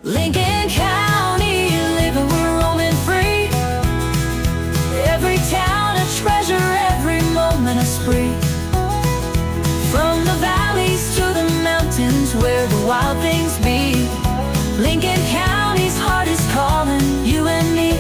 Lincoln County, living, we're roaming free. Every town a treasure, every moment a spree. From the valleys to the mountains where the wild things be. Lincoln County's heart is calling you and me.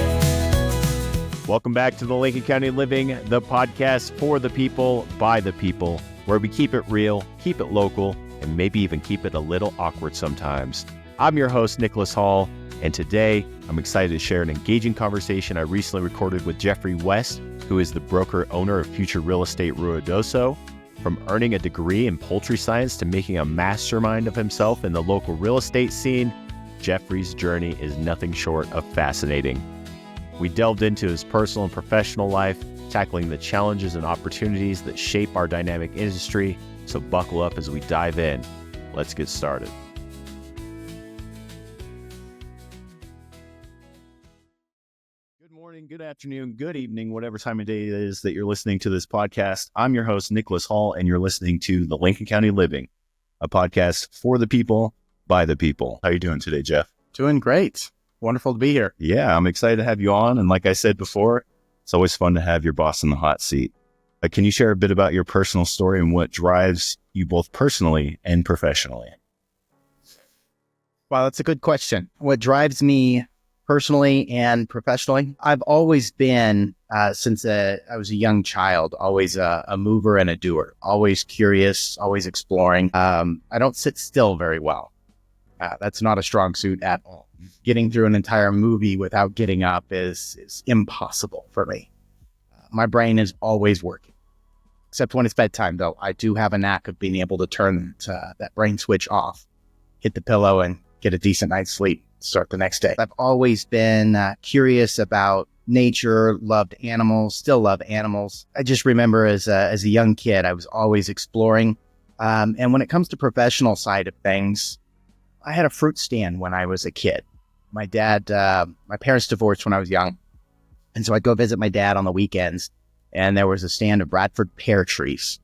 Welcome back to the Lincoln County Living, the podcast for the people, by the people, where we keep it real, keep it local, and maybe even keep it a little awkward sometimes. I'm your host, Nicholas Hall, and today I'm excited to share an engaging conversation I recently recorded with Jeffery West, who is the broker owner of Future Real Estate Ruidoso. From earning a degree in poultry science to making a mastermind of himself in the local real estate scene, Jeffery's journey is nothing short of fascinating. We delved into his personal and professional life, tackling the challenges and opportunities that shape our dynamic industry. So buckle up as we dive in. Let's get started. Good morning, good afternoon, good evening, whatever time of day it is that you're listening to this podcast. I'm your host, Nicholas Hall, and you're listening to the Lincoln County Living, a podcast for the people, by the people. How are you doing today, Jeff? Doing great. Wonderful to be here. Yeah, I'm excited to have you on. And like I said before, it's always fun to have your boss in the hot seat. Can you share a bit about your personal story and what drives you both personally and professionally? Wow, that's a good question. What drives me personally and professionally? I've always been, since I was a young child, always a mover and a doer, always curious, always exploring. I don't sit still very well. That's not a strong suit at all. Getting through an entire movie without getting up is impossible for me. My brain is always working, except when it's bedtime, though. I do have a knack of being able to turn that brain switch off, hit the pillow, and get a decent night's sleep, start the next day. I've always been curious about nature, loved animals, still love animals. I just remember as a young kid, I was always exploring. And when it comes to professional side of things, I had a fruit stand when I was a kid. My parents divorced when I was young. And so I'd go visit my dad on the weekends, and there was a stand of Bradford pear trees.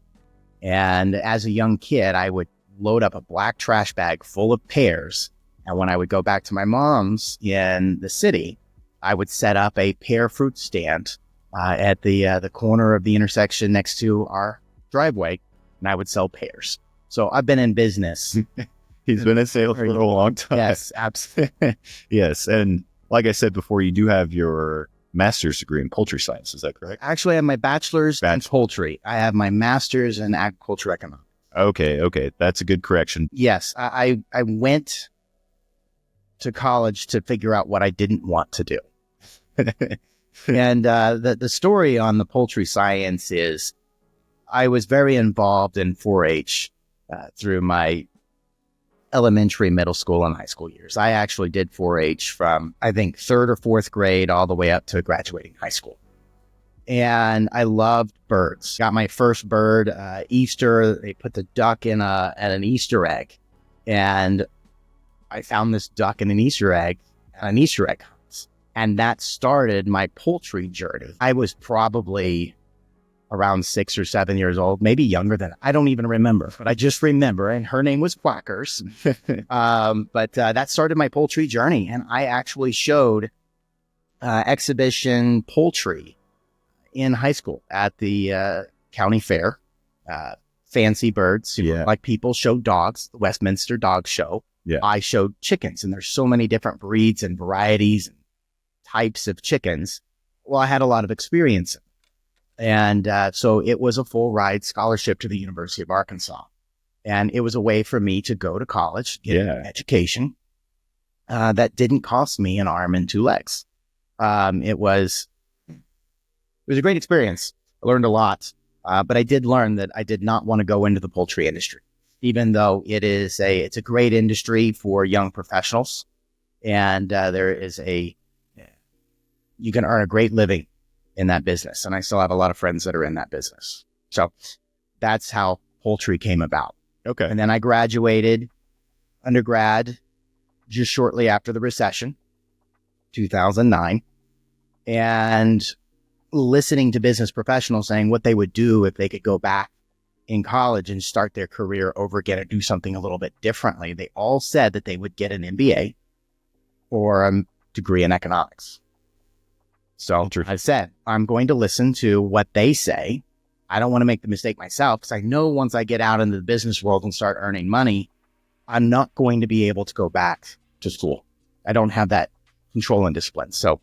And as a young kid, I would load up a black trash bag full of pears. And when I would go back to my mom's in the city, I would set up a pear fruit stand at the corner of the intersection next to our driveway, and I would sell pears. So I've been in business. He's been in sales for a long time. Yes, absolutely. Yes. And like I said before, you do have your master's degree in poultry science. Is that correct? Actually, I have my bachelor's in poultry. I have my master's in agriculture economics. Okay. That's a good correction. Yes. I went to college to figure out what I didn't want to do. And the story on the poultry science is I was very involved in 4-H through my elementary, middle school, and high school years. I actually did 4-H from, I think, 3rd or 4th grade all the way up to graduating high school. And I loved birds. Got my first bird, Easter. They put the duck in an Easter egg. And I found this duck in an Easter egg hunt. And that started my poultry journey. I was probably around 6 or 7 years old, maybe younger than I don't even remember, but I just remember, and her name was Quackers. But that started my poultry journey. And I actually showed exhibition poultry in high school at the county fair. Fancy birds, like people showed dogs, the Westminster Dog Show. Yeah. I showed chickens, and there's so many different breeds and varieties and types of chickens. Well, I had a lot of experience. And so it was a full ride scholarship to the University of Arkansas. And it was a way for me to go to college, get an education that didn't cost me an arm and 2 legs. It was a great experience. I learned a lot, but I did learn that I did not want to go into the poultry industry, even though it's a great industry for young professionals. And you can earn a great living in that business. And I still have a lot of friends that are in that business. So that's how poultry came about. Okay. And then I graduated undergrad just shortly after the recession, 2009. And listening to business professionals saying what they would do if they could go back in college and start their career over again or do something a little bit differently. They all said that they would get an MBA or a degree in economics. So I said, I'm going to listen to what they say. I don't want to make the mistake myself because I know once I get out into the business world and start earning money, I'm not going to be able to go back to school. I don't have that control and discipline. So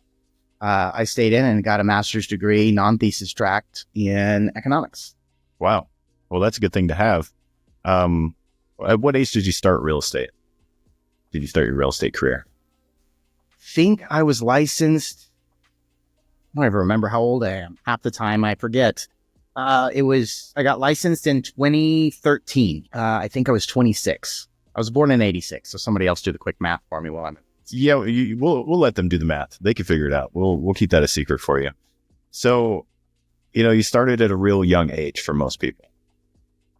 I stayed in and got a master's degree, non-thesis tract in economics. Wow. Well, that's a good thing to have. At what age did you start real estate? Did you start your real estate career? Think I was licensed. I don't even remember how old I am. Half the time I forget. I got licensed in 2013. I think I was 26. I was born in 86. So somebody else do the quick math for me while I'm. Yeah, we'll let them do the math. They can figure it out. We'll keep that a secret for you. So, you started at a real young age for most people.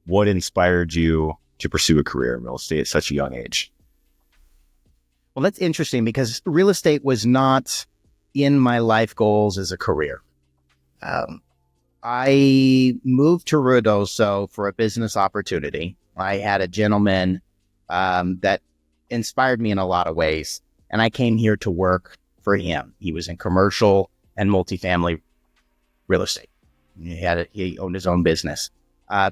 What inspired you to pursue a career in real estate at such a young age? Well, that's interesting because real estate was not in my life goals as a career. I moved to Ruidoso for a business opportunity. I had a gentleman that inspired me in a lot of ways, and I came here to work for him. He was in commercial and multifamily real estate. He owned his own business.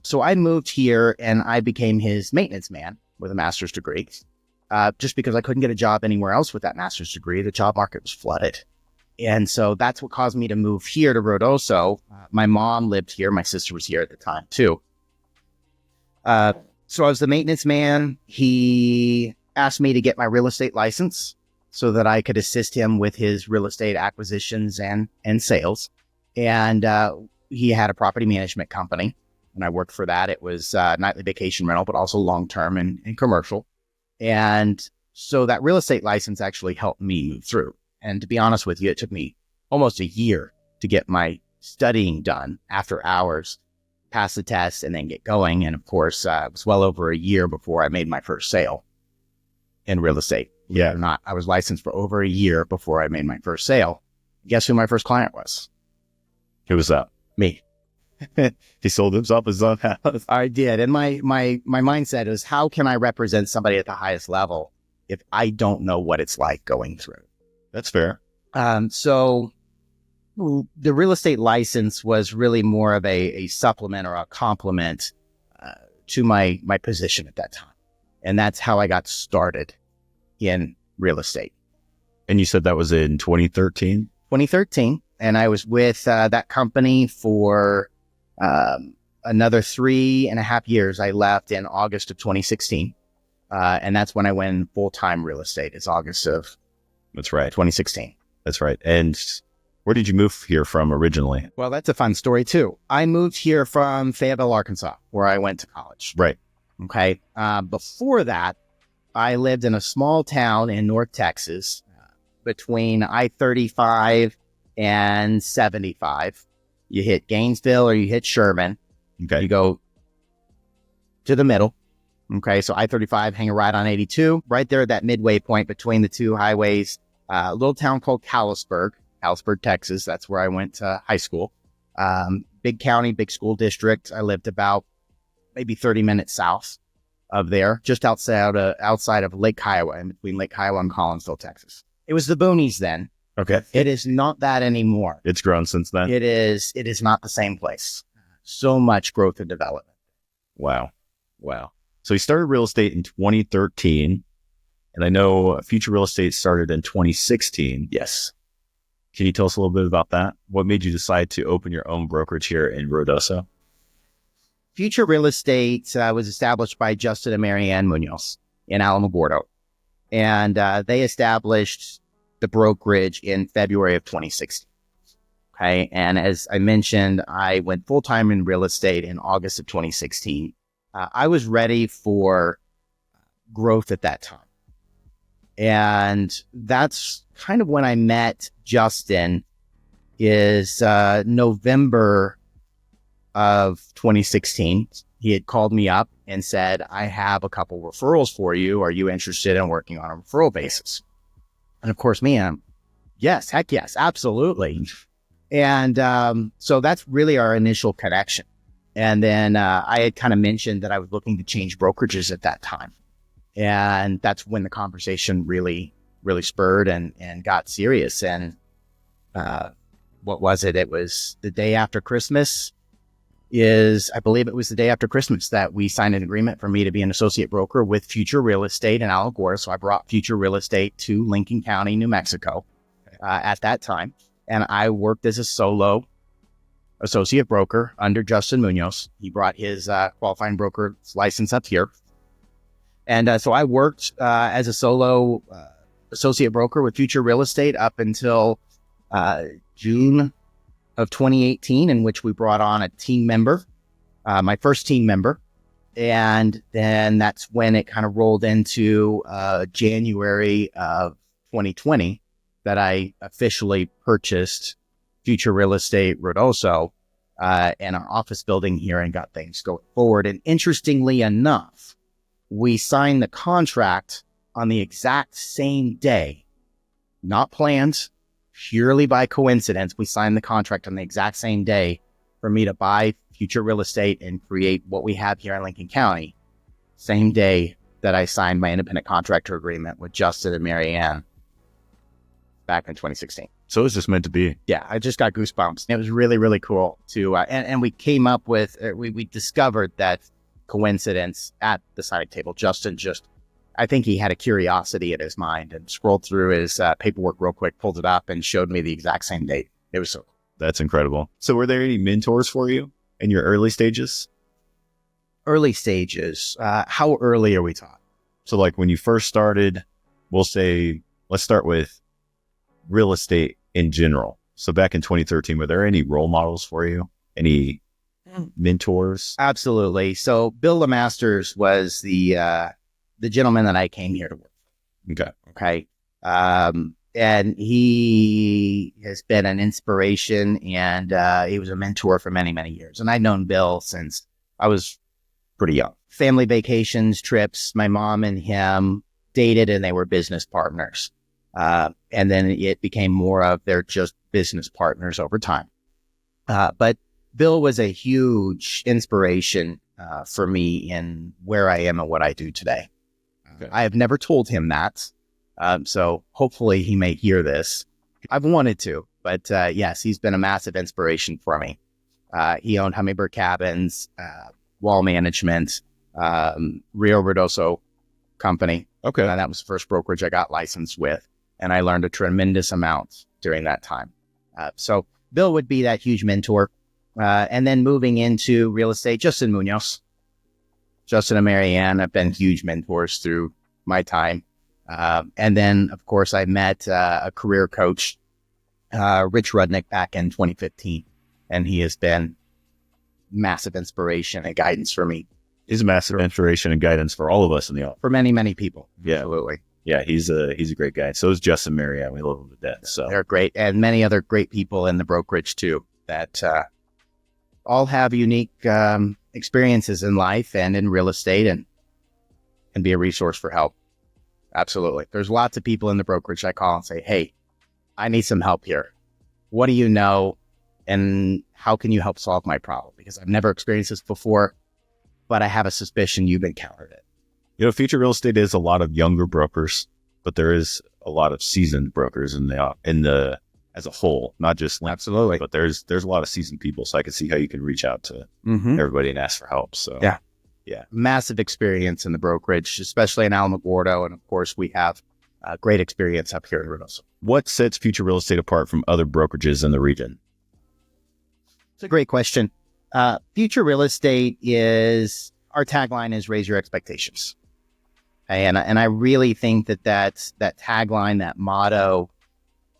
So I moved here and I became his maintenance man with a master's degree. Just because I couldn't get a job anywhere else with that master's degree, the job market was flooded. And so that's what caused me to move here to Ruidoso. My mom lived here. My sister was here at the time too. So I was the maintenance man. He asked me to get my real estate license so that I could assist him with his real estate acquisitions and sales. And he had a property management company, and I worked for that. It was nightly vacation rental, but also long-term and commercial. And so that real estate license actually helped me move through. And to be honest with you, it took me almost a year to get my studying done after hours, pass the test, and then get going. And of course, it was well over a year before I made my first sale in real estate. Yeah. Or not. I was licensed for over a year before I made my first sale. Guess who my first client was? Who was that? Me. He sold himself his own house. I did. And my mindset is, how can I represent somebody at the highest level if I don't know what it's like going through? That's fair. So the real estate license was really more of a supplement or a complement to my position at that time. And that's how I got started in real estate. And you said that was in 2013? 2013. And I was with that company for another 3.5 years. I left in August of 2016. And that's when I went full-time real estate. It's August of That's right. 2016. That's right. And where did you move here from originally? Well, that's a fun story too. I moved here from Fayetteville, Arkansas, where I went to college. Right. Okay. Before that, I lived in a small town in North Texas between I-35 and 75. You hit Gainesville or you hit Sherman. Okay. You go to the middle. Okay. So I-35 hanging right on 82, right there at that midway point between the two highways. A little town called Callisburg, Texas. That's where I went to high school. Big county, big school district. I lived about maybe 30 minutes south of there, just outside of Lake Kiowa, in between Lake Kiowa and Collinsville, Texas. It was the boonies then. Okay. It is not that anymore. It's grown since then? It is not the same place. So much growth and development. Wow. So you started real estate in 2013, and I know Future Real Estate started in 2016. Yes. Can you tell us a little bit about that? What made you decide to open your own brokerage here in Ruidoso? Future Real Estate was established by Justin and Marianne Munoz in Alamogordo. And they established the brokerage in February of 2016. Okay. And as I mentioned, I went full-time in real estate in August of 2016. I was ready for growth at that time. And that's kind of when I met Justin, is November of 2016. He had called me up and said, I have a couple referrals for you. Are you interested in working on a referral basis? And of course, me, yes, heck yes, absolutely. And so that's really our initial connection. And then I had kind of mentioned that I was looking to change brokerages at that time. And that's when the conversation really really spurred and got serious. And what was it? It was the day after Christmas. I believe it was the day after Christmas that we signed an agreement for me to be an associate broker with Future Real Estate in Alamogordo. So I brought Future Real Estate to Lincoln County, New Mexico at that time. And I worked as a solo associate broker under Justin Munoz. He brought his qualifying broker license up here. And so I worked as a solo associate broker with Future Real Estate up until June of 2018, in which we brought on a team member, my first team member. And then that's when it kind of rolled into January of 2020 that I officially purchased Future Real Estate Ruidoso and our office building here and got things going forward. And interestingly enough, we signed the contract on the exact same day, not planned, purely by coincidence. We signed the contract on the exact same day for me to buy Future Real Estate and create what we have here in Lincoln County. Same day that I signed my independent contractor agreement with Justin and Mary Ann back in 2016. So it was just meant to be. Yeah, I just got goosebumps. It was really, really cool to, and we came up with, we discovered that coincidence at the signing table. Justin I think he had a curiosity in his mind and scrolled through his paperwork real quick, pulled it up, and showed me the exact same date. It was so cool. That's incredible. So were there any mentors for you in your early stages? Early stages. How early are we talking? So like when you first started, we'll say, let's start with real estate in general. So back in 2013, were there any role models for you? Any mentors? Absolutely. So Bill LeMasters was the gentleman that I came here to work with. Okay. And he has been an inspiration, and he was a mentor for many, many years. And I'd known Bill since I was pretty young. Family vacations, trips, my mom and him dated, and they were business partners. And then it became more of they're just business partners over time. But Bill was a huge inspiration for me in where I am and what I do today. Okay. I have never told him that. So hopefully he may hear this. I've wanted to, but yes, he's been a massive inspiration for me. He owned Hummingbird Cabins, Wall Management, Ruidoso Company. Okay. That was the first brokerage I got licensed with. And I learned a tremendous amount during that time. So Bill would be that huge mentor. And then moving into real estate, Justin Munoz. Justin and Mary Ann have been huge mentors through my time. And then, of course, I met a career coach, Rich Rudnick, back in 2015. And he has been massive inspiration and guidance for me. He's a massive inspiration and guidance for all of us in the office. For many, many people. Yeah. Absolutely. Yeah, he's a great guy. So is Justin and Mary Ann. We love him to death. So they're great. And many other great people in the brokerage, too, that all have unique experiences in life and in real estate and be a resource for help. Absolutely. There's lots of people in the brokerage I call and say, hey, I need some help here. What do you know? And how can you help solve my problem? Because I've never experienced this before, but I have a suspicion you've encountered it. You know, Future Real Estate is a lot of younger brokers, but there is a lot of seasoned brokers in the as a whole, not just Lincoln, absolutely, but there's a lot of seasoned people. So I can see how you can reach out to everybody and ask for help. So yeah, massive experience in the brokerage, especially in Alamogordo, and of course we have great experience up here in Ruidoso. What sets Future Real Estate apart from other brokerages in the region? It's a great question. Future Real Estate our tagline is raise your expectations. And I really think that tagline, that motto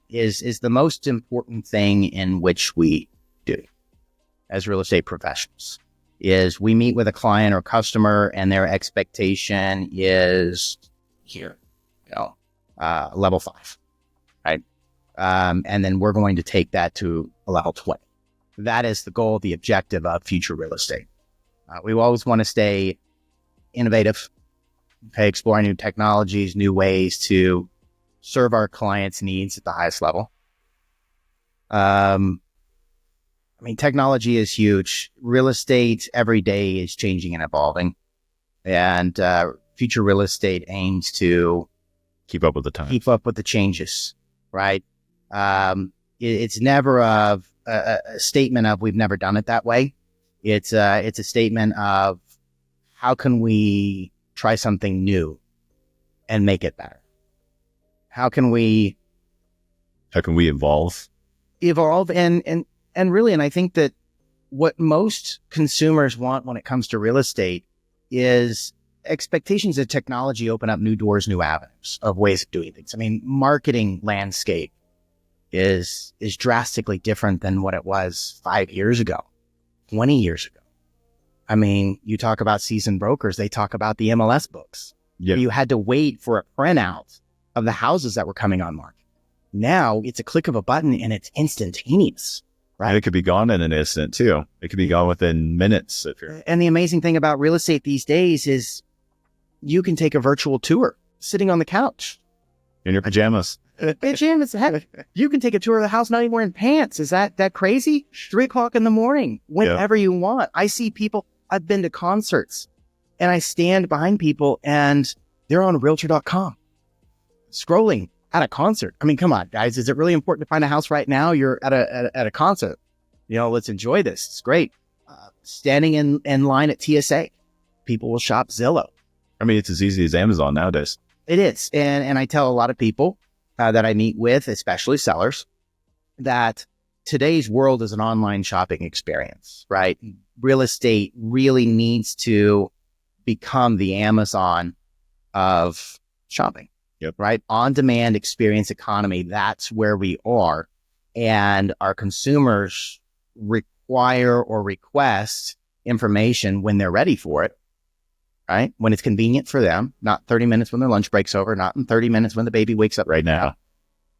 is the most important thing in which we do as real estate professionals. Is we meet with a client or customer and their expectation is here, level 5, right? And then we're going to take that to a level 20. That is the goal, the objective of Future Real Estate. We always want to stay innovative, exploring new technologies, new ways to serve our clients' needs at the highest level. Technology is huge. Real estate every day is changing and evolving. And Future Real Estate aims to Keep up with the times. keep up with the changes, right? It's never a statement of we've never done it that way. It's a statement of how can we try something new and make it better? How can we evolve? Evolve and really, and I think that what most consumers want when it comes to real estate is expectations that technology open up new doors, new avenues of ways of doing things. I mean, marketing landscape is drastically different than what it was 5 years ago, 20 years ago. I mean, you talk about seasoned brokers, they talk about the MLS books. Yeah. You had to wait for a printout of the houses that were coming on market. Now it's a click of a button and it's instantaneous. Right. And it could be gone in an instant too. It could be gone within minutes. And the amazing thing about real estate these days is you can take a virtual tour sitting on the couch. In your pajamas. Pajamas, heck, you can take a tour of the house not even wearing pants. Is that crazy? 3:00 in the morning, whenever you want. I see people, I've been to concerts and I stand behind people and they're on Realtor.com scrolling at a concert. I mean, come on, guys. Is it really important to find a house right now? You're at a concert. Let's enjoy this. It's great. Standing in line at TSA, people will shop Zillow. I mean, it's as easy as Amazon nowadays. It is. And I tell a lot of people that I meet with, especially sellers, that today's world is an online shopping experience, right? Real estate really needs to become the Amazon of shopping. Yep. Right? On-demand experience economy. That's where we are. And our consumers require or request information when they're ready for it, right? When it's convenient for them, not 30 minutes when their lunch break's over, not in 30 minutes when the baby wakes up. Right now.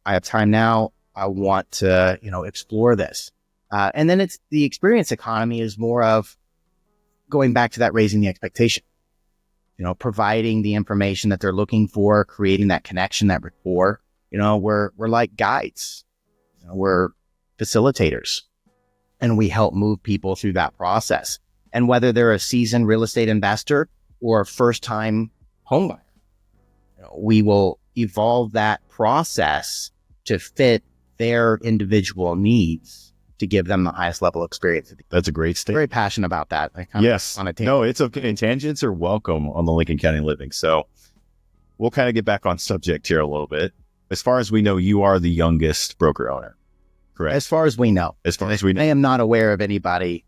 I have time now. I want to, explore this. And then it's the experience economy is more of going back to that, raising the expectation. Providing the information that they're looking for, creating that connection, that rapport. We're like guides. We're facilitators, and we help move people through that process. And whether they're a seasoned real estate investor or a first-time home buyer, we will evolve that process to fit their individual needs to give them the highest level of experience. That's a great statement. Very passionate about that. Yes. No, it's okay. Tangents are welcome on the Lincoln County Living. So we'll kind of get back on subject here a little bit. As far as we know, you are the youngest broker owner, correct? As far as we know. I am not aware of anybody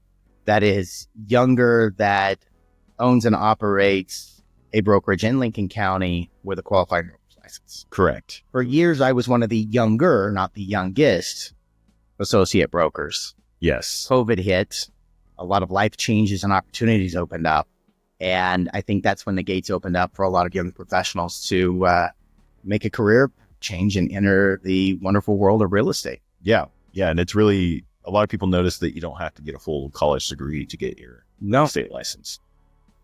that is younger that owns and operates a brokerage in Lincoln County with a qualified broker's license. Correct. For years, I was one of the younger, not the youngest, associate brokers. Yes. COVID hit, a lot of life changes and opportunities opened up. And I think that's when the gates opened up for a lot of young professionals to make a career change and enter the wonderful world of real estate. Yeah. Yeah. And it's really, a lot of people notice that you don't have to get a full college degree to get your real estate license.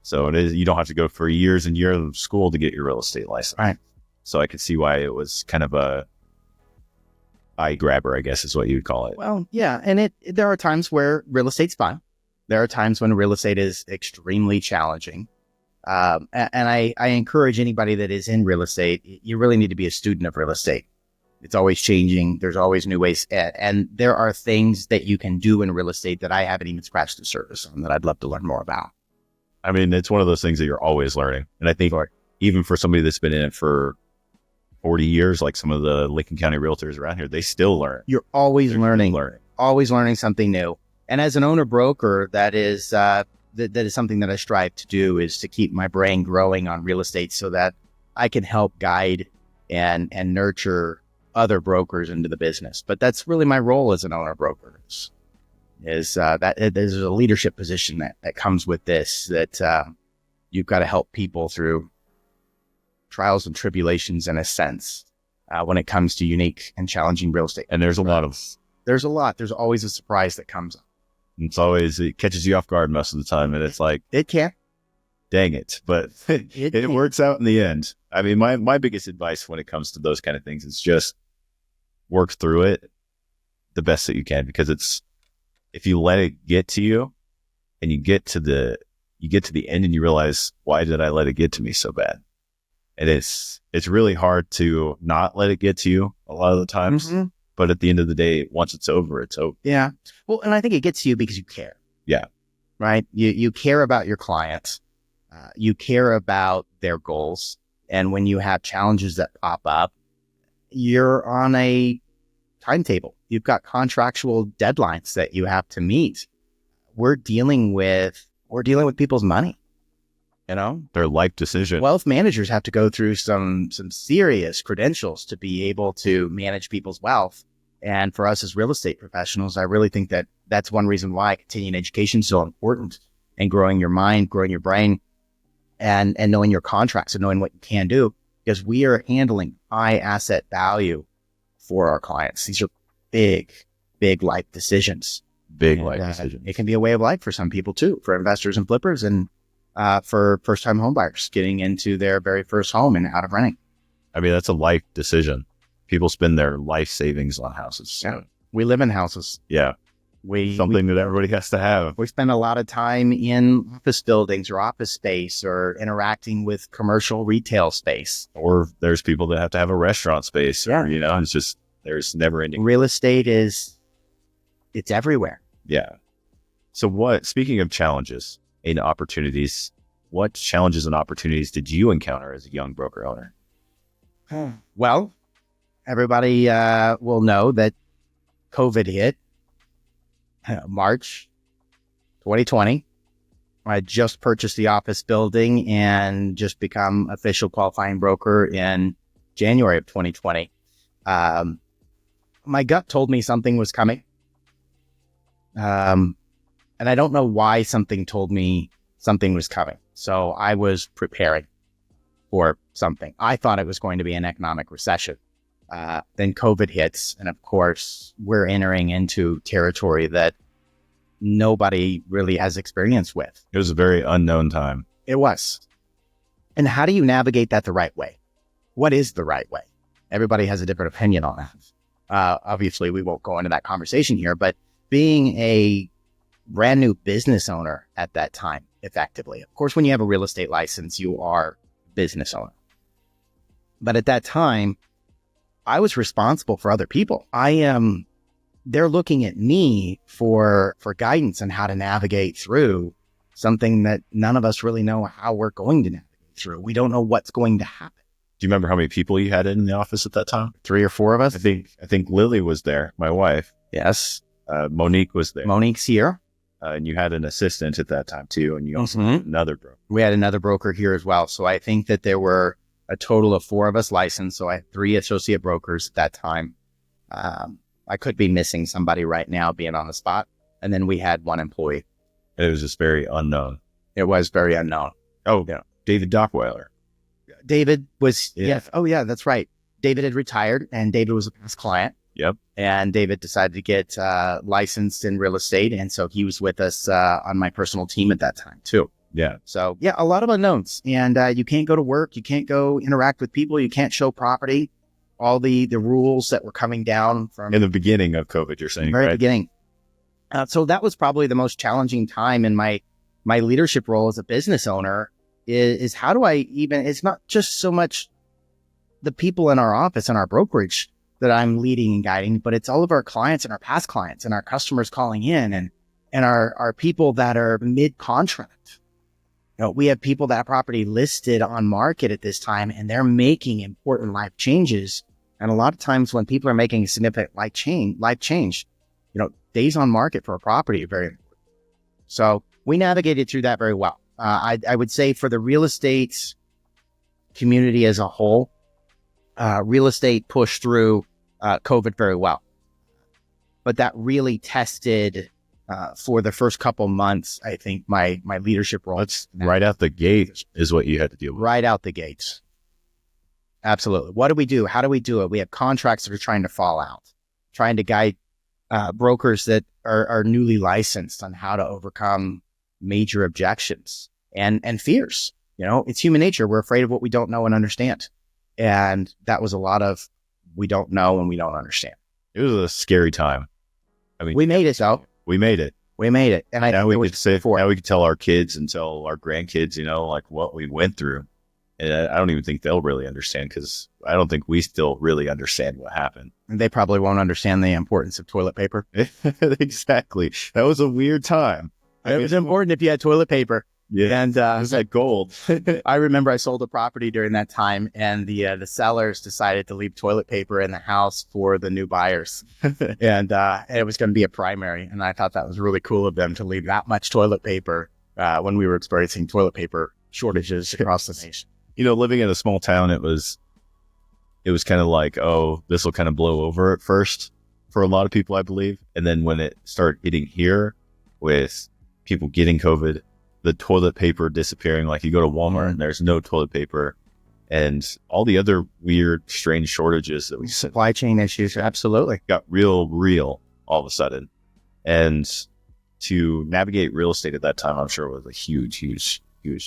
So it is, you don't have to go for years and years of school to get your real estate license. Right. So I could see why it was kind of a eye grabber, I guess is what you would call it. Well, yeah. And there are times where real estate's fun. There are times when real estate is extremely challenging. And I encourage anybody that is in real estate, you really need to be a student of real estate. It's always changing. There's always new ways. And there are things that you can do in real estate that I haven't even scratched the surface on that I'd love to learn more about. I mean, it's one of those things that you're always learning. And I think even for somebody that's been in it for 40 years, like some of the Lincoln County realtors around here, they still learn. You're always learning, always learning something new. And as an owner broker, that is something that I strive to do, is to keep my brain growing on real estate so that I can help guide and nurture other brokers into the business. But that's really my role as an owner broker is that there's a leadership position that comes with this, that you've got to help people through trials and tribulations in a sense when it comes to unique and challenging real estate. And there's There's always a surprise that comes up. It catches you off guard most of the time. And it's like, it can. Dang it. But it works out in the end. I mean, my biggest advice when it comes to those kind of things is just work through it the best that you can, because if you let it get to you and you get to the end and you realize, why did I let it get to me so bad? And it's really hard to not let it get to you a lot of the times. Mm-hmm. But at the end of the day, once it's over, it's over. Yeah. Well, and I think it gets to you because you care. Yeah. Right? You care about your clients. You care about their goals. And when you have challenges that pop up, you're on a timetable. You've got contractual deadlines that you have to meet. We're dealing with people's money. You know, Their life decision. wealth managers have to go through some serious credentials to be able to manage people's wealth. And for us as real estate professionals, I really think that that's one reason why continuing education is so important, and growing your mind, growing your brain, and knowing your contracts and knowing what you can do, because we are handling high asset value for our clients. These are big life decisions. Big And, life decision. It can be a way of life for some people too, for investors and flippers, and for first-time home buyers getting into their very first home and out of renting. I mean, that's a life decision. People spend their life savings on houses. So, We live in houses. yeah. We Something that everybody has to have. we spend a lot of time in office buildings or office space, or interacting with commercial retail space. Or there's people that have to have a restaurant space. Yeah. Or, it's just, there's never ending. Real estate it's everywhere. Yeah. So speaking of challenges and opportunities, what challenges and opportunities did you encounter as a young broker owner? Well, everybody will know that COVID hit March 2020. I just purchased the office building and just become official qualifying broker in January of 2020. My gut told me something was coming. And I don't know why something told me something was coming. So I was preparing for something. I thought it was going to be an economic recession. Then COVID hits. And of course, we're entering into territory that nobody really has experience with. It was a very unknown time. It was. And how do you navigate that the right way? What is the right way? Everybody has a different opinion on that. Obviously, we won't go into that conversation here, but being a brand new business owner at that time, effectively, of course, when you have a real estate license, you are a business owner. But at that time, I was responsible for other people. They're looking at me for guidance on how to navigate through something that none of us really know how we're going to navigate through. We don't know what's going to happen. Do you remember how many people you had in the office at that time? 3 or 4 of us. I think Lily was there, my wife. Yes. Monique was there. Monique's here. And you had an assistant at that time too. And you also Mhm. had another broker. We had another broker here as well. So I think that there were a total of 4 of us licensed. So I had 3 associate brokers at that time. I could be missing somebody right now being on the spot. And then we had 1 employee. And it was just very unknown. It was very unknown. Oh, Yeah. David Dockweiler. David was, Yeah. yes. Oh yeah, that's right. David had retired, and David was a past client. Yep. And David decided to get licensed in real estate. And so he was with us on my personal team at that time too. Yeah. So yeah, a lot of unknowns. And you can't go to work. You can't go interact with people. You can't show property. All the rules that were coming down from In the beginning of COVID, you're saying, the very right? beginning. So that was probably the most challenging time in my leadership role as a business owner is how do I even, it's not just so much the people in our office and our brokerage that I'm leading and guiding, but it's all of our clients and our past clients and our customers calling in and our people that are mid-contract. We have people that have property listed on market at this time, and they're making important life changes. And a lot of times when people are making a significant life change, days on market for a property are very important. So we navigated through that very well. I would say for the real estate community as a whole, real estate pushed through COVID very well. But that really tested for the first couple months, I think, my leadership role. That's right out the gate is what you had to deal with. Right out the gates. Absolutely. What do we do? How do we do it? We have contracts that are trying to fall out, trying to guide brokers that are newly licensed on how to overcome major objections and fears. It's human nature. We're afraid of what we don't know and understand. And that was a lot of we don't know and we don't understand. It was a scary time. I mean, We made it, though. we made it. We made it. And I Now think we it was could say, before. now we could tell our kids and tell our grandkids, like what we went through. And I don't even think they'll really understand, because I don't think we still really understand what happened. They probably won't understand the importance of toilet paper. Exactly. That was a weird time. It was important if you had toilet paper. Yeah, And it was like gold. I remember I sold a property during that time, and the sellers decided to leave toilet paper in the house for the new buyers, and it was going to be a primary. And I thought that was really cool of them to leave that much toilet paper when we were experiencing toilet paper shortages across the nation. Living in a small town, it was kind of like, oh, this will kind of blow over at first for a lot of people, I believe. And then when it started hitting here with people getting COVID, the toilet paper disappearing, like you go to Walmart and there's no toilet paper, and all the other weird, strange shortages that we Supply chain issues, absolutely. got real all of a sudden. And to navigate real estate at that time, I'm sure was a huge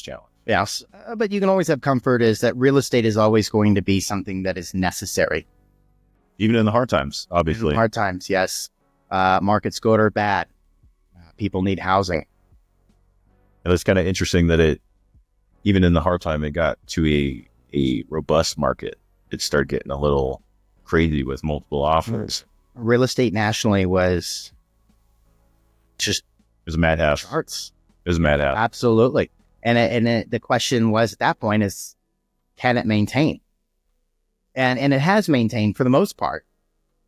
challenge. Yes, but you can always have comfort is that real estate is always going to be something that is necessary. Even in the hard times, obviously. Hard times, yes. Markets good or bad. People need housing. And it's kind of interesting that even in the hard time, it got to a robust market. It started getting a little crazy with multiple offers. Real estate nationally was just... It was a madhouse. Charts. It was a madhouse. Absolutely. And the question was at that point is, can it maintain? And it has maintained for the most part.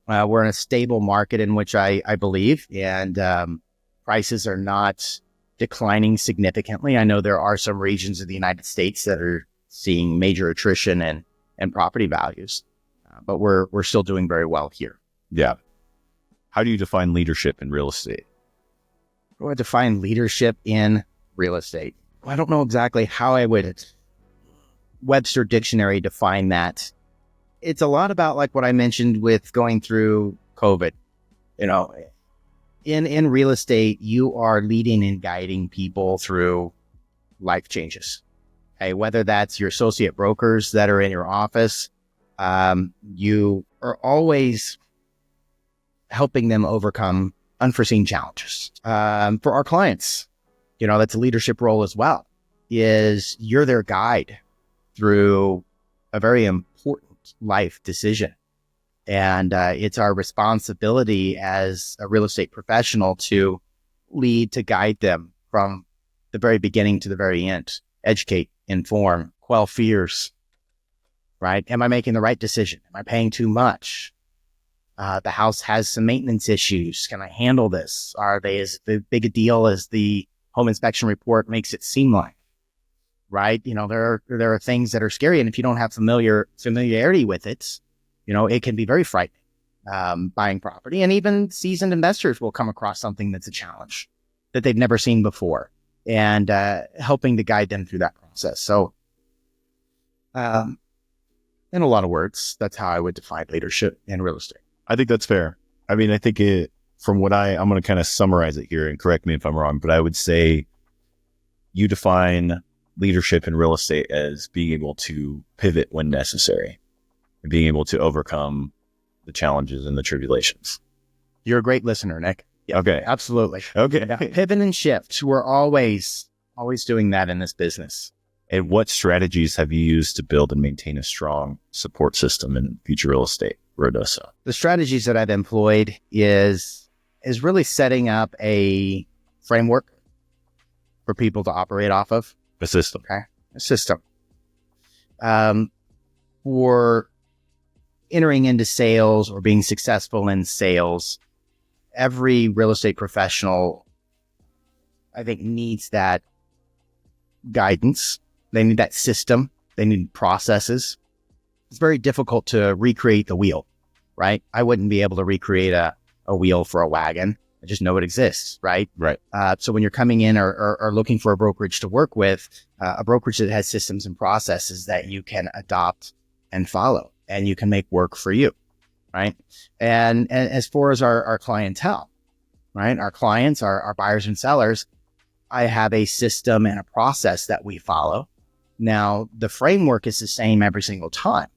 We're in a stable market in which I believe, and prices are not declining significantly. I know there are some regions of the United States that are seeing major attrition and property values, but we're still doing very well here. Yeah. How do you define leadership in real estate? How do I define leadership in real estate? I don't know exactly how I would Webster Dictionary define that. It's a lot about like what I mentioned with going through COVID. In real estate, you are leading and guiding people through life changes. Okay, whether that's your associate brokers that are in your office, you are always helping them overcome unforeseen challenges. For our clients, that's a leadership role as well, is you're their guide through a very important life decision. And it's our responsibility as a real estate professional to lead, to guide them from the very beginning to the very end, educate, inform, quell fears, right? Am I making the right decision? Am I paying too much? The house has some maintenance issues. Can I handle this? Are they as big a deal as the home inspection report makes it seem like? Right? There are things that are scary, and if you don't have familiarity with it, it can be very frightening, buying property. And even seasoned investors will come across something that's a challenge that they've never seen before, and helping to guide them through that process. So, in a lot of words, that's how I would define leadership in real estate. I think that's fair. I mean, I think I'm going to kind of summarize it here, and correct me if I'm wrong, but I would say you define leadership in real estate as being able to pivot when necessary, and being able to overcome the challenges and the tribulations. You're a great listener, Nick. Yeah, okay. Absolutely. Okay. Yeah. Pivot and shift. We're always doing that in this business. And what strategies have you used to build and maintain a strong support system in future real estate, Ruidoso? The strategies that I've employed is really setting up a framework for people to operate off of. A system. Okay. A system. For entering into sales or being successful in sales, every real estate professional, I think, needs that guidance. They need that system. They need processes. It's very difficult to recreate the wheel, right? I wouldn't be able to recreate a wheel for a wagon. I just know it exists, right? Right. So when you're coming in or looking for a brokerage to work with, a brokerage that has systems and processes that you can adopt and follow, and you can make work for you, right? And as far as our clientele, right? Our clients, our buyers and sellers, I have a system and a process that we follow. Now, the framework is the same every single time,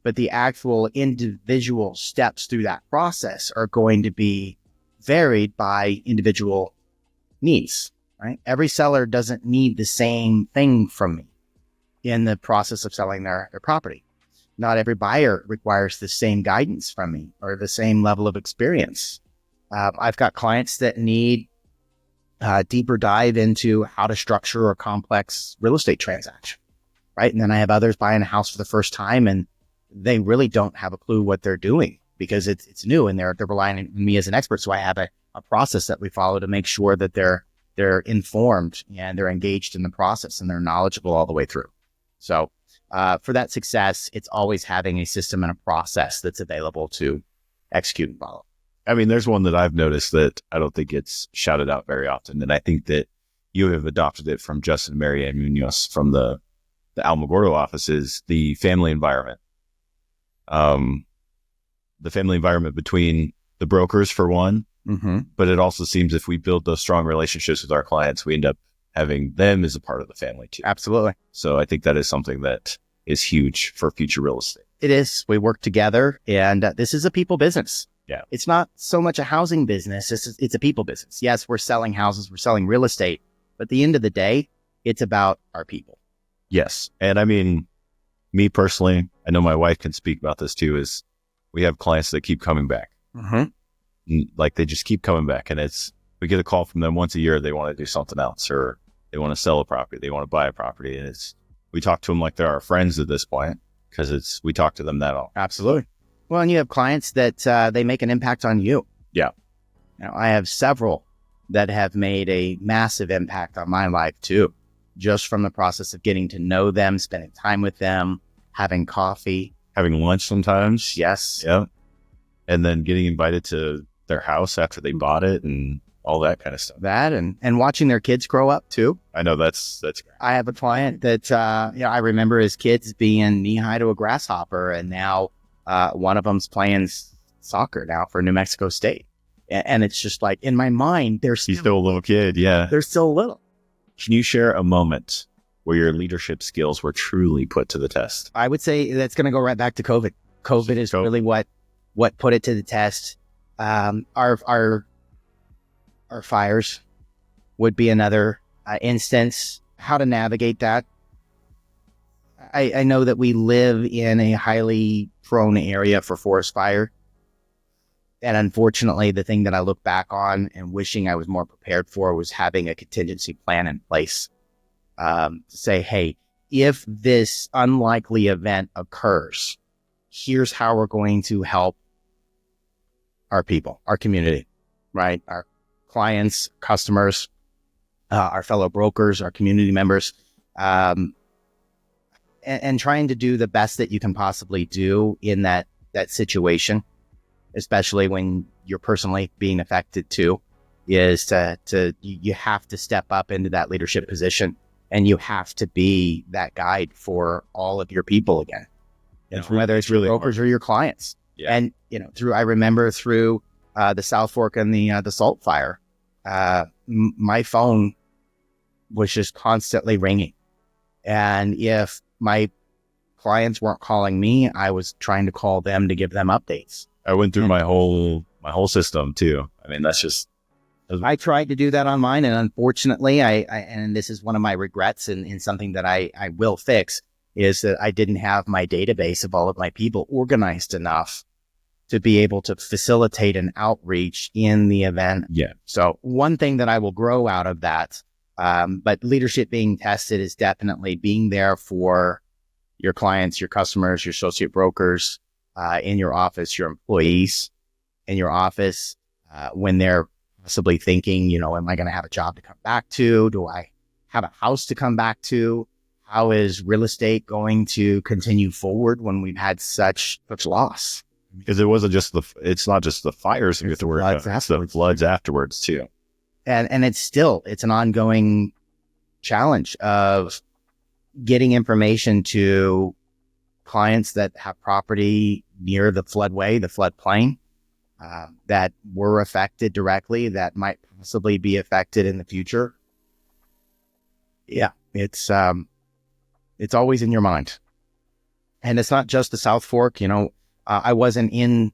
but the actual individual steps through that process are going to be varied by individual needs, right? Every seller doesn't need the same thing from me. in the process of selling their property. Not every buyer requires the same guidance from me or the same level of experience. I've got clients that need deeper dive into how to structure a complex real estate transaction, right? And then I have others buying a house for the first time and they really don't have a clue what they're doing because it's new and they're relying on me as an expert. So I have a process that we follow to make sure that they're informed and they're engaged in the process and they're knowledgeable all the way through. So for that success, it's always having a system and a process that's available to execute and follow. I mean, there's one that I've noticed that I don't think gets shouted out very often. And I think that you have adopted it from Justin and Mary Ann Munoz from the Alamogordo office is the family environment. The family environment between the brokers for one, but it also seems if we build those strong relationships with our clients, we end up having them as a part of the family too. Absolutely. So I think that is something that is huge for future real estate. It is. We work together and this is a people business. Yeah. It's not so much a housing business. It's a people business. Yes, we're selling houses, we're selling real estate, but at the end of the day, it's about our people. Yes. And I mean, me personally, I know my wife can speak about this too, is we have clients that keep coming back. Like they just keep coming back and we get a call from them once a year. They want to do something else or they want to sell a property. They want to buy a property. And we talk to them like they're our friends at this point because we talk to them that often. Absolutely. Well, and you have clients that they make an impact on you. Yeah. Now, I have several that have made a massive impact on my life too, just from the process of getting to know them, spending time with them, having coffee. Having lunch sometimes. Yes. Yeah. And then getting invited to their house after they bought it and all that kind of stuff. That and watching their kids grow up too. I know that's great. I have a client that, I remember his kids being knee-high to a grasshopper and now one of them's playing soccer now for New Mexico State. And it's just like, in my mind, He's still a little kid. Yeah. They're still little. Can you share a moment where your leadership skills were truly put to the test? I would say that's going to go right back to COVID. COVID is really what put it to the test. Our fires would be another instance. How to navigate that. I know that we live in a highly prone area for forest fire. And unfortunately, the thing that I look back on and wishing I was more prepared for was having a contingency plan in place. To say, hey, if this unlikely event occurs, here's how we're going to help our people, our community, right? Our clients, customers, our fellow brokers, our community members, and trying to do the best that you can possibly do in that situation, especially when you're personally being affected too, is you have to step up into that leadership position and you have to be that guide for all of your people again, whether it's really your brokers or your clients. Yeah. And, I remember through the South Fork and the salt fire, my phone was just constantly ringing. And if my clients weren't calling me, I was trying to call them to give them updates. I went through my whole system too. I mean, I tried to do that on mine. And unfortunately, and this is one of my regrets and something that I will fix is that I didn't have my database of all of my people organized enough to be able to facilitate an outreach in the event. Yeah. So one thing that I will grow out of that, but leadership being tested is definitely being there for your clients, your customers, your associate brokers, in your office, your employees in your office, when they're possibly thinking, am I going to have a job to come back to? Do I have a house to come back to? How is real estate going to continue forward when we've had such loss? Because it's not just the fires that we have to worry about, it's the floods afterwards too. And it's an ongoing challenge of getting information to clients that have property near the floodway, the floodplain, that were affected directly, that might possibly be affected in the future. Yeah, it's always in your mind. And it's not just the South Fork. I wasn't in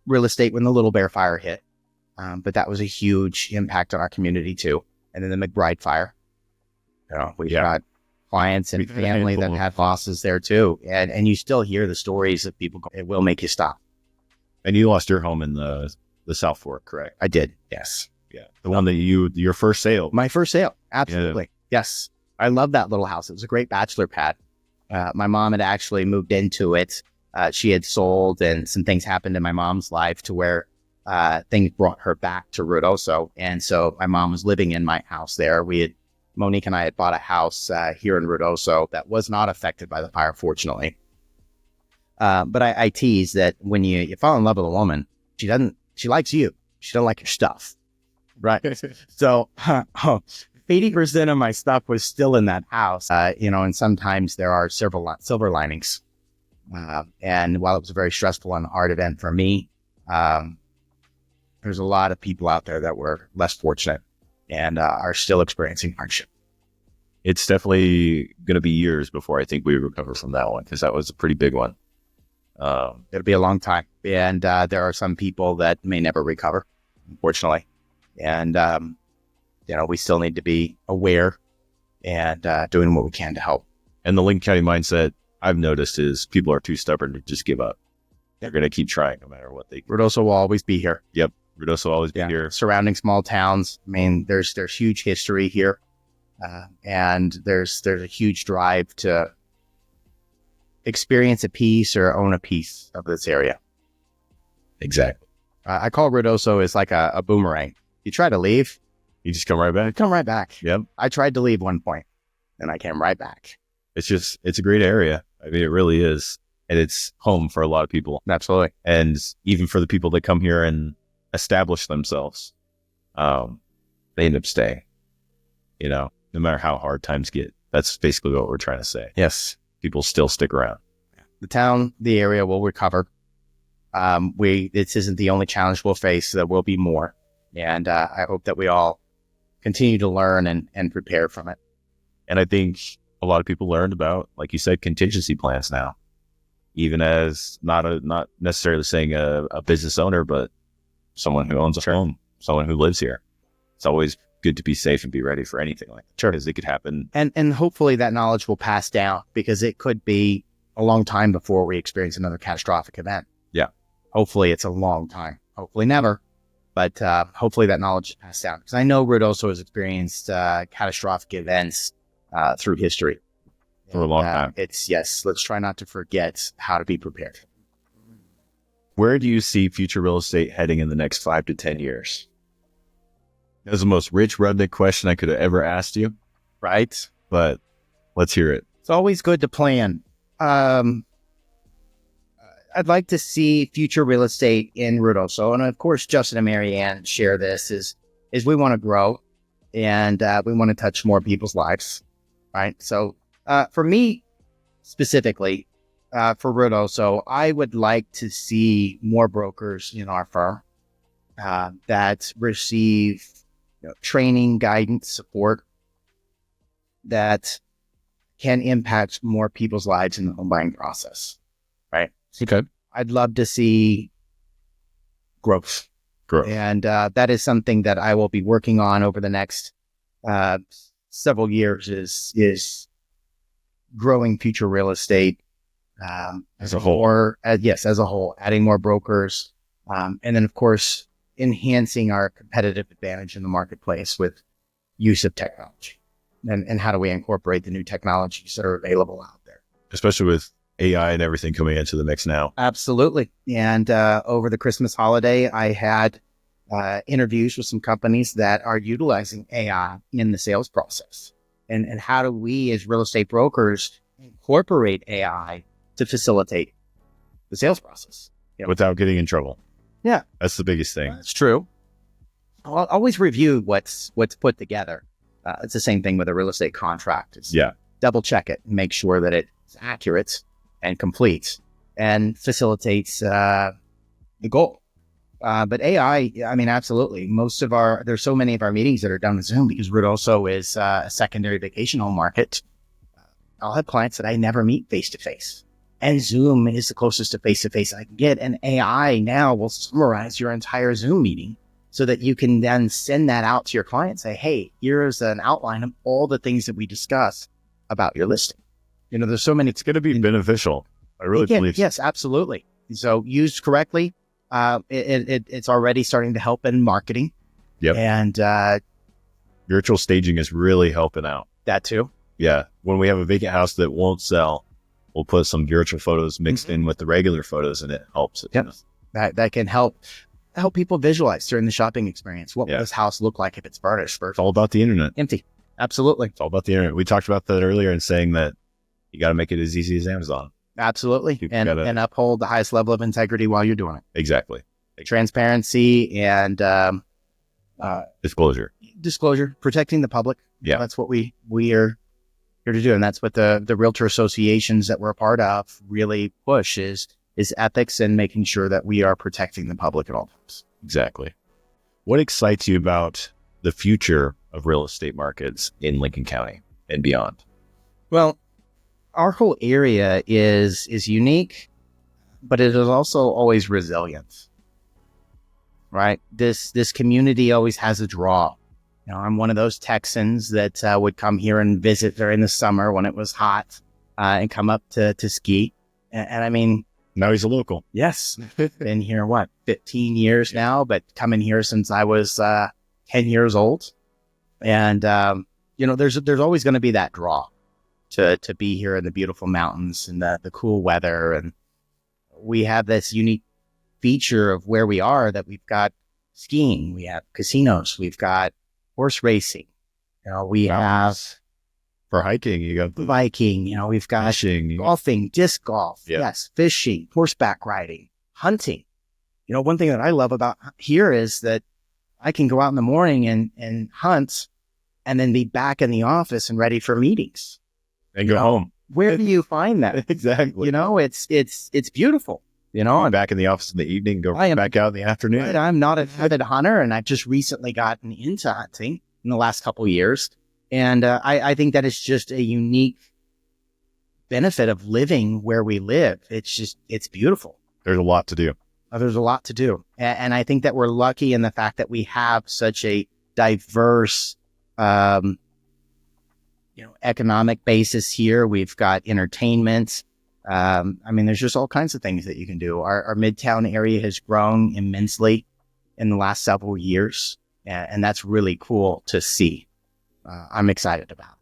real estate when the Little Bear fire hit, but that was a huge impact on our community too. And then the McBride fire. We've got clients and family that had losses there too. And you still hear the stories of people. It will make you stop. And you lost your home in the South Fork, correct? I did. Yes. Yeah. The one that your first sale. My first sale. Absolutely. Yeah. Yes. I love that little house. It was a great bachelor pad. My mom had actually moved into it. She had sold, and some things happened in my mom's life to where things brought her back to Ruidoso. And so my mom was living in my house there. Monique and I had bought a house here in Ruidoso that was not affected by the fire, fortunately. But I tease that when you fall in love with a woman, she likes you. She doesn't like your stuff. Right. So 80% of my stuff was still in that house, and sometimes there are several silver linings. And while it was a very stressful and hard event for me, there's a lot of people out there that were less fortunate and are still experiencing hardship. It's definitely going to be years before I think we recover from that one, because that was a pretty big one. It'll be a long time. And there are some people that may never recover, unfortunately. And, we still need to be aware and doing what we can to help. And the Lincoln County mindset I've noticed is people are too stubborn to just give up. They're going to keep trying no matter what they do. Ruidoso will always be here. Yep. Ruidoso will always be here. Surrounding small towns. I mean, there's huge history here. And there's a huge drive to experience a piece or own a piece of this area. Exactly. I call Ruidoso is like a boomerang. You try to leave, you just come right back. Come right back. Yep. I tried to leave one point, and I came right back. It's a great area. I mean, it really is. And it's home for a lot of people. Absolutely. And even for the people that come here and establish themselves, they end up staying, no matter how hard times get. That's basically what we're trying to say. Yes. People still stick around. The town, the area will recover. This isn't the only challenge we'll face. There will be more. And I hope that we all continue to learn and prepare from it. And I think a lot of people learned about, like you said, contingency plans now, even as not necessarily saying a business owner, but someone who owns a home, someone who lives here. It's always good to be safe and be ready for anything like that. Sure. Because it could happen. And hopefully that knowledge will pass down, because it could be a long time before we experience another catastrophic event. Yeah. Hopefully it's a long time. Hopefully never. But hopefully that knowledge is passed down. Because I know Ruidoso has experienced catastrophic events through history. For a long time. Let's try not to forget how to be prepared. Where do you see future real estate heading in the next 5 to 10 years? That was the most rich redneck question I could have ever asked you. Right? But let's hear it. It's always good to plan. I'd like to see future real estate in Ruidoso. And of course, Justin and Mary Ann share this is we want to grow, and we want to touch more people's lives. Right. So for me specifically, for Ruidoso, I would like to see more brokers in our firm that receive training, guidance, support that can impact more people's lives in the home buying process. Right. Okay. I'd love to see growth. And that is something that I will be working on over the next several years is growing future real estate as a whole. As a whole, adding more brokers. And then, of course, enhancing our competitive advantage in the marketplace with use of technology. And how do we incorporate the new technologies that are available out there? Especially with AI and everything coming into the mix now. Absolutely. And over the Christmas holiday, I had interviews with some companies that are utilizing AI in the sales process. And how do we as real estate brokers incorporate AI to facilitate the sales process? Without getting in trouble. Yeah. That's the biggest thing. That's true. I'll always review what's put together. It's the same thing with a real estate contract. Double check it and make sure that it's accurate and complete and facilitates the goal. But AI, I mean, absolutely. There's so many of our meetings that are done with Zoom because Ruidoso is a secondary vacation home market. I'll have clients that I never meet face to face. And Zoom is the closest to face I can get. And AI now will summarize your entire Zoom meeting so that you can then send that out to your client and say, hey, here's an outline of all the things that we discussed. about your listing. There's so many. It's going to be beneficial. I really believe. Yes, absolutely. So used correctly, it's already starting to help in marketing. Yep. And Virtual staging is really helping out. that too. Yeah. When we have a vacant house that won't sell, we'll put some virtual photos mixed in with the regular photos, and it helps. Yep. That can help people visualize during the shopping experience. What will this house look like if it's furnished versus It's all about the internet. empty? Absolutely. It's all about the internet. We talked about that earlier in saying that you got to make it as easy as Amazon. Absolutely. And uphold the highest level of integrity while you're doing it. Exactly. Transparency and Disclosure. protecting the public. Yeah. That's what we are here to do. And that's what the realtor associations that we're a part of really push is ethics and making sure that we are protecting the public at all times. Exactly. What excites you about the future of real estate markets in Lincoln County and beyond? Well, our whole area is unique, but it is also always resilient, right? This community always has a draw. I'm one of those Texans that would come here and visit during the summer when it was hot and come up to ski. And I mean, Now he's a local. yes, been here, 15 years now, but coming here since I was 10 years old. And, there's always going to be that draw to be here in the beautiful mountains and the cool weather. And we have this unique feature of where we are, that we've got skiing, we have casinos, we've got horse racing, we have For hiking, you got biking, we've got fishing. golfing, disc golf, yes, fishing, horseback riding, hunting. One thing that I love about here is that I can go out in the morning and hunt and then be back in the office and ready for meetings. And go home. Where do you find that? Exactly. It's beautiful. I'm back in the office in the evening, back out in the afternoon. Right, I'm not an avid hunter, and I've just recently gotten into hunting in the last couple of years. And I think that is just a unique benefit of living where we live. It's beautiful. There's a lot to do. There's a lot to do. And I think that we're lucky in the fact that we have such a diverse, economic basis here. We've got entertainment. There's just all kinds of things that you can do. Our Midtown area has grown immensely in the last several years, and that's really cool to see. I'm excited about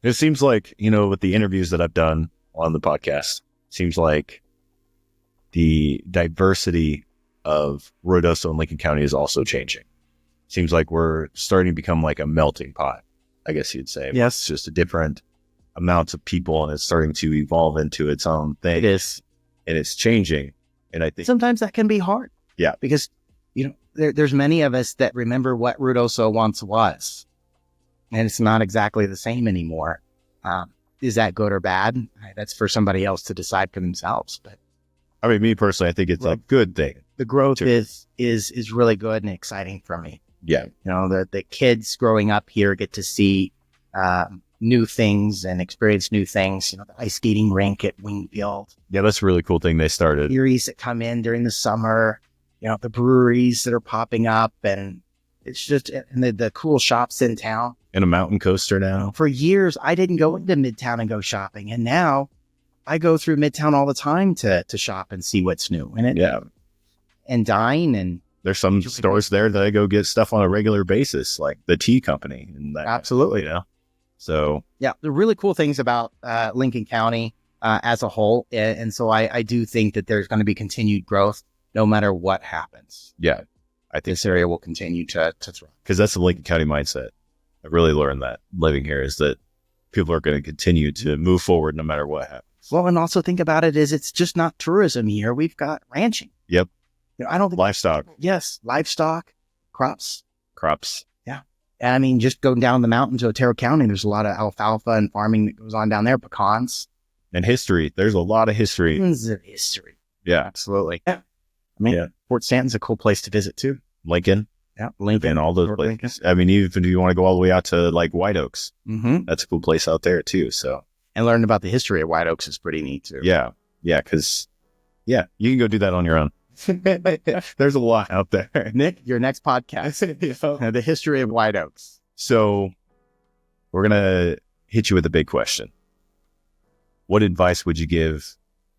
it. It seems like, with the interviews that I've done on the podcast, seems like the diversity of Ruidoso and Lincoln County is also changing. Seems like we're starting to become like a melting pot, I guess you'd say. Yes. It's just a different amounts of people, and it's starting to evolve into its own thing. It is. And it's changing. And I think Sometimes that can be hard. Yeah. Because, there's many of us that remember what Ruidoso once was. And it's not exactly the same anymore. Is that good or bad? That's for somebody else to decide for themselves. But me personally, I think it's a good thing. the growth is really good and exciting for me. Yeah. The kids growing up here get to see new things and experience new things. The ice skating rink at Wingfield. Yeah, that's a really cool thing they started. Series that come in during the summer. The breweries that are popping up, and it's just and the cool shops in town. And a mountain coaster now. For years, I didn't go into Midtown and go shopping, and now I go through Midtown all the time to shop and see what's new in it. Yeah. And dine, and There's some stores there that I go get stuff on a regular basis, like the tea company. And that, absolutely. So Yeah, the really cool things about Lincoln County as a whole. And so I do think that there's going to be continued growth no matter what happens. yeah, I think This area will continue to thrive. because that's the Lincoln County mindset. I've really learned that living here is that people are going to continue to move forward no matter what happens. Well, and also think about it is it's just not tourism here. We've got ranching. Yep. I don't think Livestock, yes, livestock, crops. crops. And just going down the mountain to Otero County, there's a lot of alfalfa and farming that goes on down there, pecans. And history. There's a lot of history. Tons of history. Yeah. Absolutely. Yeah. Fort Stanton's a cool place to visit too. Lincoln Yeah. Lincoln. and all those Fort places. Even if you want to go all the way out to like White Oaks, Mm-hmm. that's a cool place out there too. So And learning about the history of White Oaks is pretty neat too. yeah. Because you can go do that on your own. There's a lot out there. Nick, your next podcast, the history of White Oaks. So we're going to hit you with a big question. what advice would you give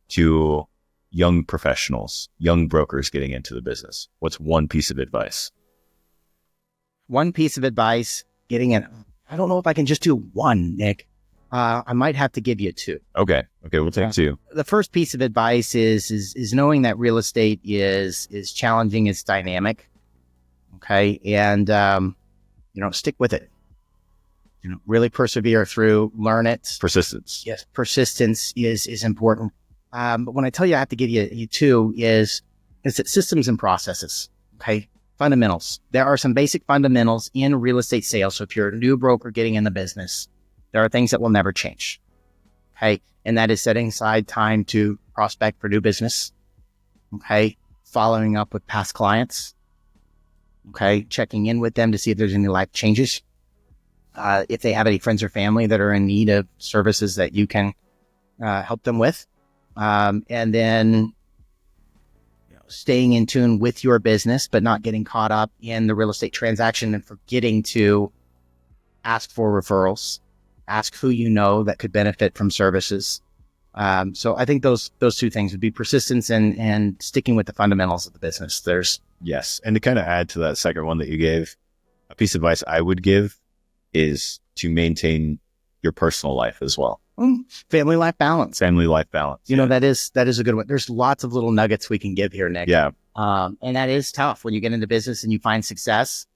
to young professionals, young brokers getting into the business? What's one piece of advice? One piece of advice, getting in. I don't know if I can just do one, Nick. I might have to give you two. Okay, we'll take two. The first piece of advice is knowing that real estate is challenging, it's dynamic. Okay, and stick with it. Really persevere through, learn it. Persistence. Yes, persistence is important. But when I tell you I have to give you two is that systems and processes. Okay, fundamentals. There are some basic fundamentals in real estate sales. So if you're a new broker getting in the business, there are things that will never change. Okay, and that is setting aside time to prospect for new business. Okay, following up with past clients. Okay, checking in with them to see if there's any life changes. If they have any friends or family that are in need of services that you can help them with. And then staying in tune with your business, but not getting caught up in the real estate transaction and forgetting to ask for referrals, ask who you know that could benefit from services. So I think those two things would be persistence and sticking with the fundamentals of the business. Yes. And to kind of add to that second one that you gave, a piece of advice I would give is to maintain your personal life as well. Family life balance. Family life balance. That is a good one. There's lots of little nuggets we can give here, Nick. Yeah. And that is tough when you get into business and you find success,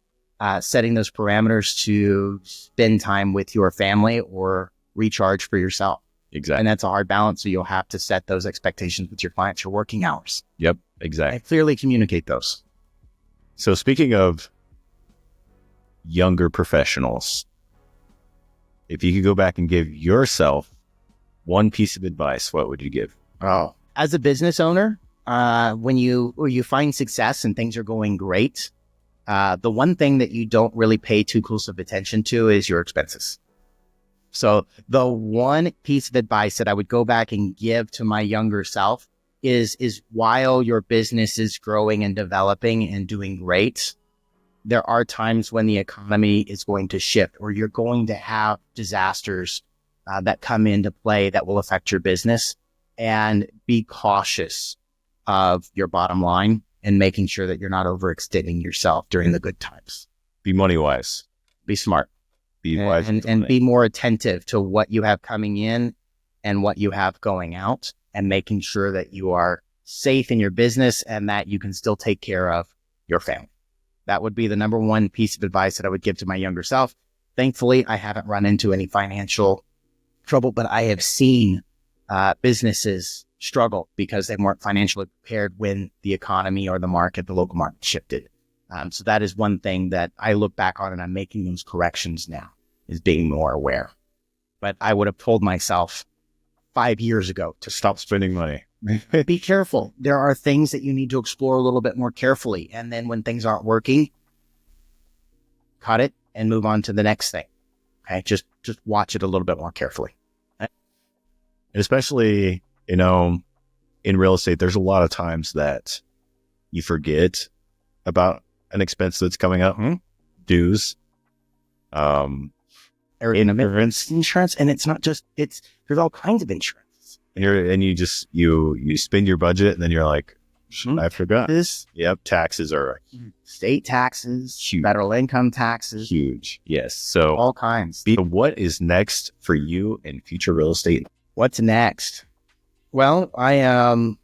setting those parameters to spend time with your family or recharge for yourself. Exactly. And that's a hard balance. So you'll have to set those expectations with your clients, your working hours. Yep. Exactly. And clearly communicate those. So speaking of younger professionals, if you could go back and give yourself one piece of advice, what would you give? Oh, as a business owner, when you find success and things are going great, the one thing that you don't really pay too close of attention to is your expenses. So the one piece of advice that I would go back and give to my younger self is while your business is growing and developing and doing great, there are times when the economy is going to shift or you're going to have disasters that come into play that will affect your business, and be cautious of your bottom line and making sure that you're not overextending yourself during the good times. Be money wise. Be smart. Be wise. And be more attentive to what you have coming in and what you have going out, and making sure that you are safe in your business and that you can still take care of your family. That would be the number one piece of advice that I would give to my younger self. Thankfully, I haven't run into any financial trouble, but I have seen businesses struggle because they weren't financially prepared when the economy or the local market shifted. So that is one thing that I look back on, and I'm making those corrections now, is being more aware. But I would have told myself 5 years ago to Stop spending money. be careful. There are things that you need to explore a little bit more carefully. And then when things aren't working, cut it and move on to the next thing. Okay. Just watch it a little bit more carefully. And especially, in real estate, there's a lot of times that you forget about an expense that's coming up. Dues. Insurance. And it's not just, there's all kinds of insurance. And you spend your budget, and then you're like, I forgot. This, Yep. Taxes are state taxes, huge. federal income taxes, Huge. Yes. So all kinds. what is next for you in future real estate? What's next? Well, I'd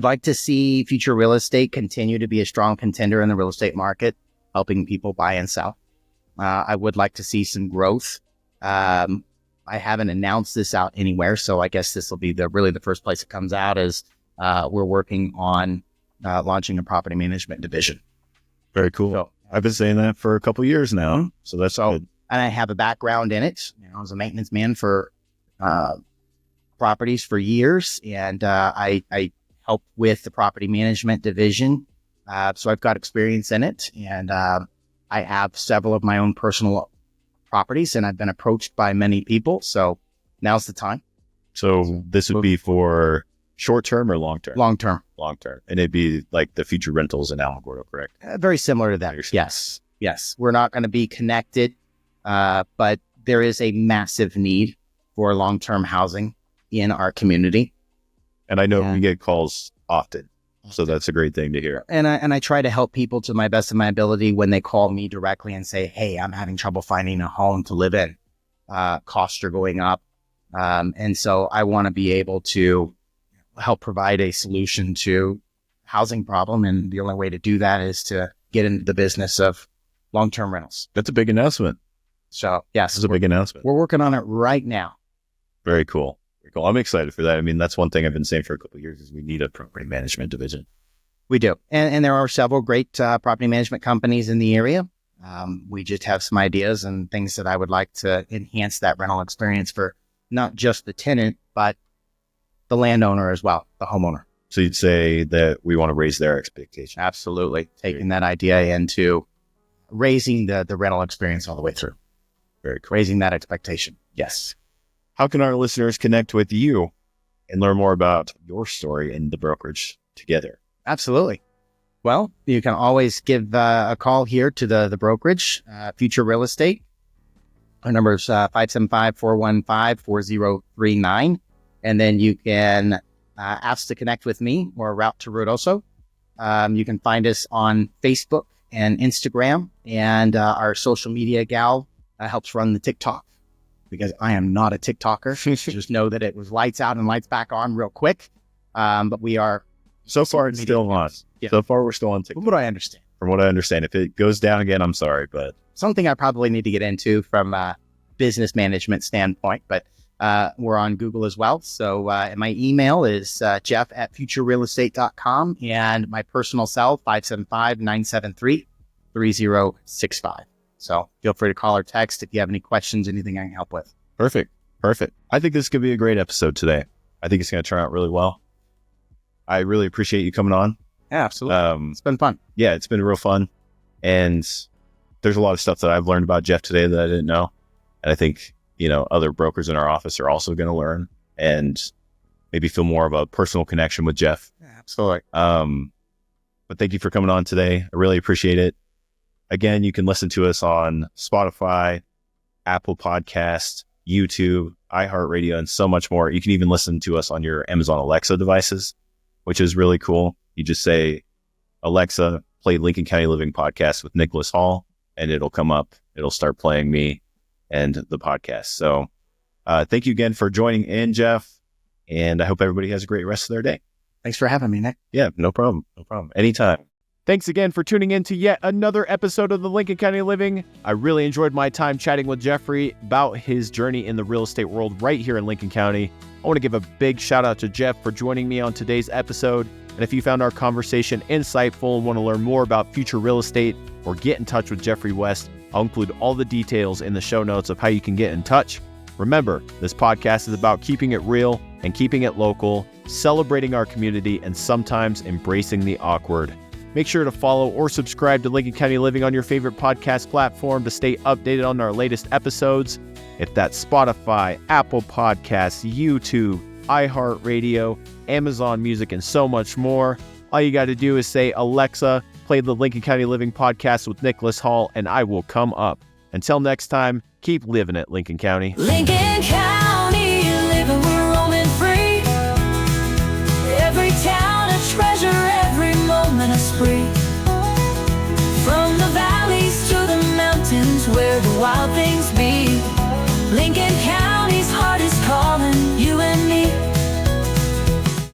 like to see future real estate continue to be a strong contender in the real estate market, helping people buy and sell. I would like to see some growth. I haven't announced this out anywhere, so I guess this will be the first place it comes out, is we're working on launching a property management division. Very cool. So, I've been saying that for a couple of years now, so that's all. and I have a background in it. I was a maintenance man for properties for years, and I help with the property management division. So I've got experience in it, and I have several of my own personal properties, and I've been approached by many people. So now's the time. So this would be for short term or long term? Long term. Long term. And it'd be like the future rentals in Alamogordo, correct? Very similar to that. Yes. We're not going to be connected, but there is a massive need for long-term housing in our community. And I know Yeah. we get calls often, so that's a great thing to hear. And I try to help people to my best of my ability when they call me directly and say, hey, I'm having trouble finding a home to live in. Costs are going up. And so I want to be able to help provide a solution to housing problem. And the only way to do that is to get into the business of long-term rentals. That's a big announcement. So yes, This is a big announcement. we're working on it right now. Very cool. Very cool. I'm excited for that. I mean, that's one thing I've been saying for a couple of years is we need a property management division. We do. And there are several great property management companies in the area. We just have some ideas and things that I would like to enhance that rental experience for not just the tenant, but the landowner as well, the homeowner. So you'd say that we want to raise their expectations. Absolutely. Taking that idea into raising the rental experience all the way through. Very cool. Raising that expectation. Yes. How can our listeners connect with you and learn more about your story in the brokerage together? Absolutely. Well, you can always give a call here to the brokerage, Future Real Estate. Our number is 575-415-4039. And then you can ask to connect with me or route to Ruidoso. You can find us on Facebook and Instagram. And our social media gal helps run the TikTok because I am not a TikToker. Just know that it was lights out and lights back on real quick. But we are. So far, it's still on. Yeah. So far, we're still on TikTok. From what I understand. From what I understand, if it goes down again, I'm sorry, but Something I probably need to get into from a business management standpoint, but we're on Google as well. So my email is jeff@futurerealestate.com and my personal cell, 575-973-3065. So feel free to call or text if you have any questions, anything I can help with. perfect. Perfect. I think this could be a great episode today. I think it's going to turn out really well. I really appreciate you coming on. Yeah, absolutely. It's been fun. Yeah, it's been real fun. And there's a lot of stuff that I've learned about Jeff today that I didn't know. And I think, other brokers in our office are also going to learn and maybe feel more of a personal connection with Jeff. Yeah, absolutely. But thank you for coming on today. I really appreciate it. Again, you can listen to us on Spotify, Apple Podcasts, YouTube, iHeartRadio, and so much more. You can even listen to us on your Amazon Alexa devices, which is really cool. You just say, Alexa, play Lincoln County Living Podcast with Nicholas Hall, and it'll come up. It'll start playing me and the podcast. So thank you again for joining in, Jeff. And I hope everybody has a great rest of their day. Thanks for having me, Nick. Yeah, no problem. No problem. Anytime. Thanks again for tuning in to yet another episode of the Lincoln County Living. I really enjoyed my time chatting with Jeffrey about his journey in the real estate world right here in Lincoln County. I want to give a big shout out to Jeff for joining me on today's episode. And if you found our conversation insightful and want to learn more about future real estate or get in touch with Jeffrey West, I'll include all the details in the show notes of how you can get in touch. Remember, this podcast is about keeping it real and keeping it local, celebrating our community, and sometimes embracing the awkward. Make sure to follow or subscribe to Lincoln County Living on your favorite podcast platform to stay updated on our latest episodes. If that's Spotify, Apple Podcasts, YouTube, iHeartRadio, Amazon Music, and so much more, all you got to do is say, Alexa, play the Lincoln County Living Podcast with Nicholas Hall, and I will come up. Until next time, keep living it, Lincoln County. Lincoln County, living, we're roaming free. Every town a treasure, every moment a spree. From the valleys to the mountains where the wild things be. Lincoln County.